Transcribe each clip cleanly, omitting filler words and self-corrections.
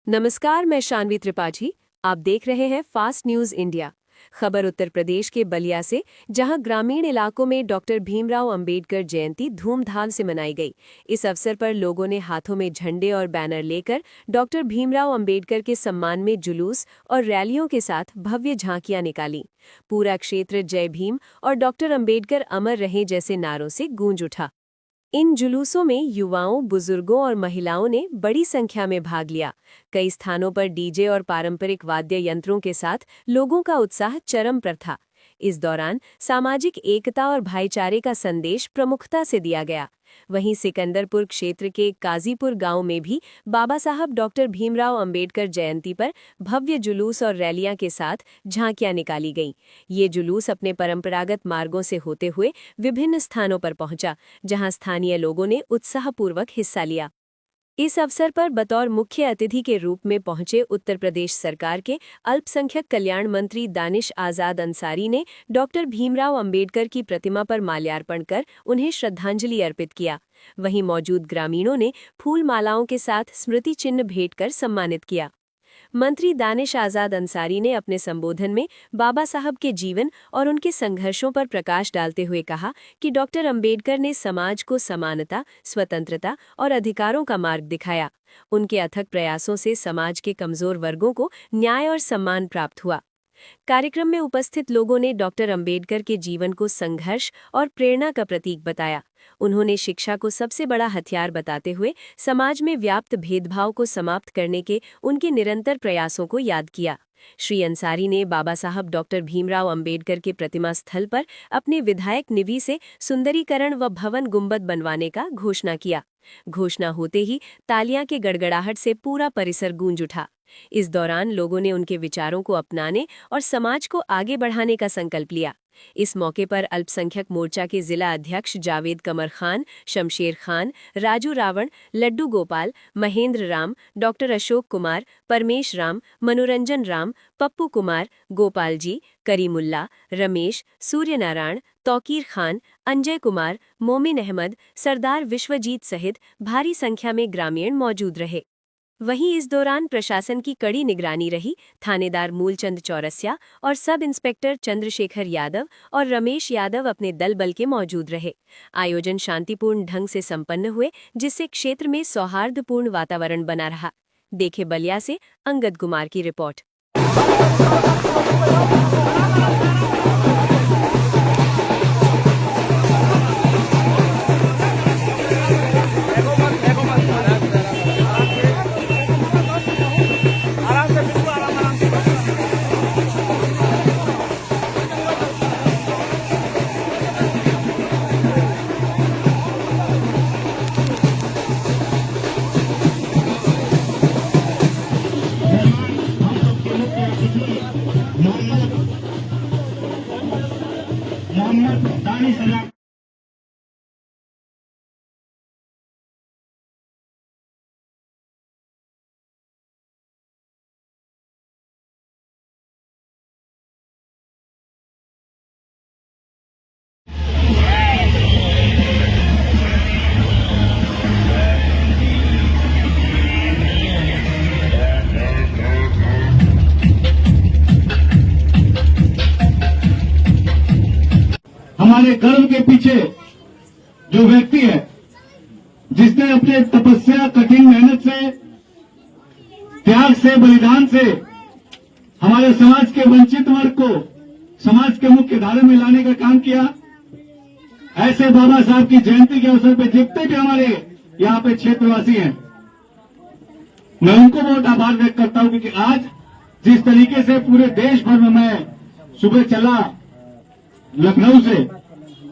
नमस्कार, मैं शानवी त्रिपाठी। आप देख रहे हैं फास्ट न्यूज इंडिया। खबर उत्तर प्रदेश के बलिया से, जहां ग्रामीण इलाकों में डॉक्टर भीमराव अंबेडकर जयंती धूमधाम से मनाई गई। इस अवसर पर लोगों ने हाथों में झंडे और बैनर लेकर डॉक्टर भीमराव अंबेडकर के सम्मान में जुलूस और रैलियों के साथ भव्य झांकियां निकाली। पूरा क्षेत्र जय भीम और डॉक्टर अंबेडकर अमर रहे जैसे नारों से गूंज उठा। इन जुलूसों में युवाओं, बुजुर्गों और महिलाओं ने बड़ी संख्या में भाग लिया। कई स्थानों पर डीजे और पारंपरिक वाद्य यंत्रों के साथ लोगों का उत्साह चरम पर था। इस दौरान सामाजिक एकता और भाईचारे का संदेश प्रमुखता से दिया गया। वहीं सिकंदरपुर क्षेत्र के काजीपुर गांव में भी बाबा साहब डॉक्टर भीमराव अंबेडकर जयंती पर भव्य जुलूस और रैलियां के साथ झांकियां निकाली गईं। ये जुलूस अपने परंपरागत मार्गों से होते हुए विभिन्न स्थानों पर पहुंचा, जहां स्थानीय लोगों ने उत्साहपूर्वक हिस्सा लिया। इस अवसर पर बतौर मुख्य अतिथि के रूप में पहुंचे उत्तर प्रदेश सरकार के अल्पसंख्यक कल्याण मंत्री दानिश आजाद अंसारी ने डॉक्टर भीमराव अंबेडकर की प्रतिमा पर माल्यार्पण कर उन्हें श्रद्धांजलि अर्पित किया। वहीं मौजूद ग्रामीणों ने फूल मालाओं के साथ स्मृति चिन्ह भेंट कर सम्मानित किया। मंत्री दानिश आजाद अंसारी ने अपने संबोधन में बाबा साहब के जीवन और उनके संघर्षों पर प्रकाश डालते हुए कहा कि डॉक्टर अंबेडकर ने समाज को समानता, स्वतंत्रता और अधिकारों का मार्ग दिखाया। उनके अथक प्रयासों से समाज के कमजोर वर्गों को न्याय और सम्मान प्राप्त हुआ। कार्यक्रम में उपस्थित लोगों ने डॉक्टर अंबेडकर के जीवन को संघर्ष और प्रेरणा का प्रतीक बताया। उन्होंने शिक्षा को सबसे बड़ा हथियार बताते हुए समाज में व्याप्त भेदभाव को समाप्त करने के उनके निरंतर प्रयासों को याद किया। श्री अंसारी ने बाबा साहब डॉक्टर भीमराव अंबेडकर के प्रतिमा स्थल पर अपने विधायक निधि से सुंदरीकरण व भवन गुंबद बनवाने का घोषणा किया। घोषणा होते ही तालियां के गड़गड़ाहट से पूरा परिसर गूंज उठा। इस दौरान लोगों ने उनके विचारों को अपनाने और समाज को आगे बढ़ाने का संकल्प लिया। इस मौके पर अल्पसंख्यक मोर्चा के जिला अध्यक्ष जावेद कमर खान, शमशेर खान, राजू रावण, लड्डू गोपाल, महेंद्र राम, डॉक्टर अशोक कुमार, परमेश राम, मनोरंजन राम, पप्पू कुमार, गोपाल जी, करीमुल्ला, रमेश, सूर्यनारायण, तौकीर खान, अंजय कुमार, मोमिन अहमद, सरदार विश्वजीत सहित भारी संख्या में ग्रामीण मौजूद रहे। वहीं इस दौरान प्रशासन की कड़ी निगरानी रही। थानेदार मूलचंद चौरसिया और सब इंस्पेक्टर चंद्रशेखर यादव और रमेश यादव अपने दल बल के मौजूद रहे। आयोजन शांतिपूर्ण ढंग से संपन्न हुए, जिससे क्षेत्र में सौहार्दपूर्ण वातावरण बना रहा। देखे बलिया से अंगद कुमार की रिपोर्ट। हमारे गर्व के पीछे जो व्यक्ति है, जिसने अपने तपस्या, कठिन मेहनत से, त्याग से, बलिदान से हमारे समाज के वंचित वर्ग को समाज के मुख्य धारा में लाने का काम किया, ऐसे बाबा साहब की जयंती के अवसर पर जितने भी हमारे यहाँ पे क्षेत्रवासी हैं, मैं उनको बहुत आभार व्यक्त करता हूं। क्योंकि आज जिस तरीके से पूरे देश भर में मैं सुबह चला लखनऊ से,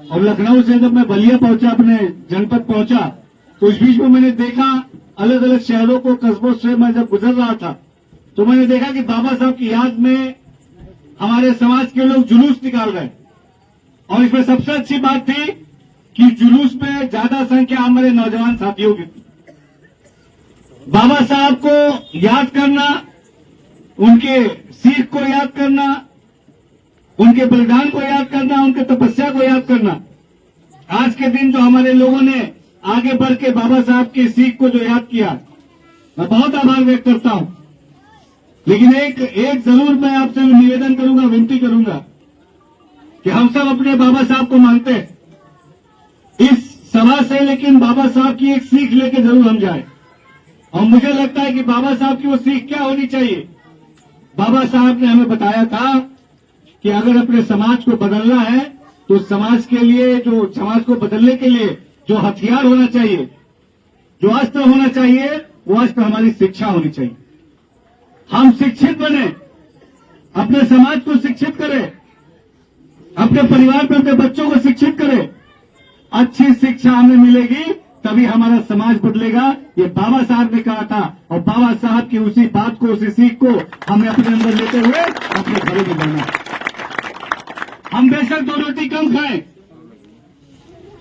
और लखनऊ से जब मैं बलिया पहुंचा, अपने जनपद पहुंचा, तो इस बीच में मैंने देखा अलग अलग शहरों को, कस्बों से मैं जब गुजर रहा था, तो मैंने देखा कि बाबा साहब की याद में हमारे समाज के लोग जुलूस निकाल रहे। और इसमें सबसे अच्छी बात थी कि जुलूस में ज्यादा संख्या हमारे नौजवान साथियों की थी। बाबा साहब को याद करना, उनके सीख को याद करना, उनके बलिदान को याद करना, उनके तपस्या को याद करना, आज के दिन जो हमारे लोगों ने आगे बढ़ के बाबा साहब की सीख को जो याद किया, मैं बहुत आभार व्यक्त करता हूं। लेकिन एक जरूर मैं आपसे निवेदन करूंगा, विनती करूंगा कि हम सब अपने बाबा साहब को मानते हैं इस सभा से, लेकिन बाबा साहब की एक सीख लेके जरूर हम जाए। और मुझे लगता है कि बाबा साहब की वो सीख क्या होनी चाहिए। बाबा साहब ने हमें बताया था कि अगर अपने समाज को बदलना है तो समाज के लिए, जो समाज को बदलने के लिए जो हथियार होना चाहिए, जो अस्त्र होना चाहिए, वो अस्त्र हमारी शिक्षा होनी चाहिए। हम शिक्षित बने, अपने समाज को शिक्षित करें, अपने परिवार में अपने बच्चों को शिक्षित करें। अच्छी शिक्षा हमें मिलेगी तभी हमारा समाज बदलेगा। ये बाबा साहब ने कहा था और बाबा साहब की उसी बात को, उसी सीख को हमें अपने अंदर लेते हुए अपने घरों में बढ़ना। हम बेशक 2 रोटी कम खाएं,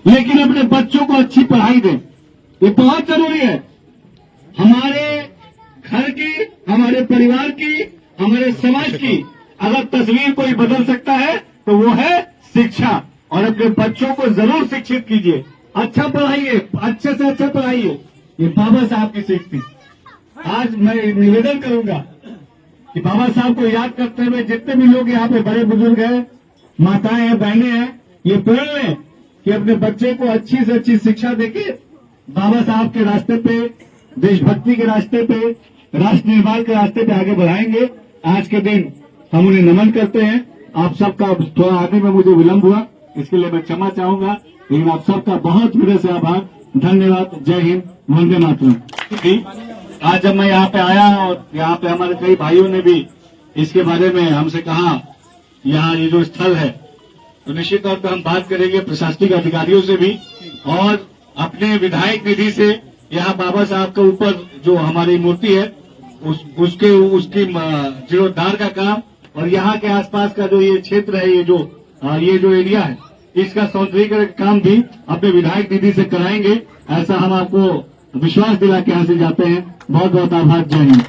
लेकिन अपने बच्चों को अच्छी पढ़ाई दें। ये बहुत जरूरी है। हमारे घर की, हमारे परिवार की, हमारे समाज की अगर तस्वीर कोई बदल सकता है तो वो है शिक्षा। और अपने बच्चों को जरूर शिक्षित कीजिए, अच्छा पढ़ाइए, अच्छे से अच्छा पढ़ाइए। ये बाबा साहब की सीख थी। आज मैं निवेदन करूंगा कि बाबा साहब को याद करते हुए जितने भी लोग यहाँ पे बड़े बुजुर्ग हैं, माताएं हैं, बहनें हैं, ये प्रण लें कि अपने बच्चे को अच्छी से अच्छी शिक्षा देके बाबा साहब के रास्ते पे, देशभक्ति के रास्ते पे, राष्ट्र निर्माण के रास्ते पे आगे बढ़ाएंगे। आज के दिन हम उन्हें नमन करते हैं। आप सबका थोड़ा आगे में मुझे विलंब हुआ, इसके लिए मैं क्षमा चाहूंगा, लेकिन आप सबका बहुत हृदय से आभार, धन्यवाद। जय हिंद, वंदे मातरम। आज जब मैं यहाँ पे आया और यहाँ पे हमारे कई भाइयों ने भी इसके बारे में हमसे कहा, यहाँ ये जो स्थल है, तो निश्चित तौर पर हम बात करेंगे प्रशासनिक अधिकारियों से भी और अपने विधायक निधि से। यहाँ बाबा साहब के ऊपर जो हमारी मूर्ति है उसकी जीर्णोद्धार का काम और यहाँ के आसपास का जो ये क्षेत्र है, ये जो एरिया है, इसका सौंदर्यीकरण काम भी अपने विधायक निधि से कराएंगे। ऐसा हम आपको विश्वास दिला के यहाँ से जाते हैं। बहुत बहुत आभार। जय हिंद।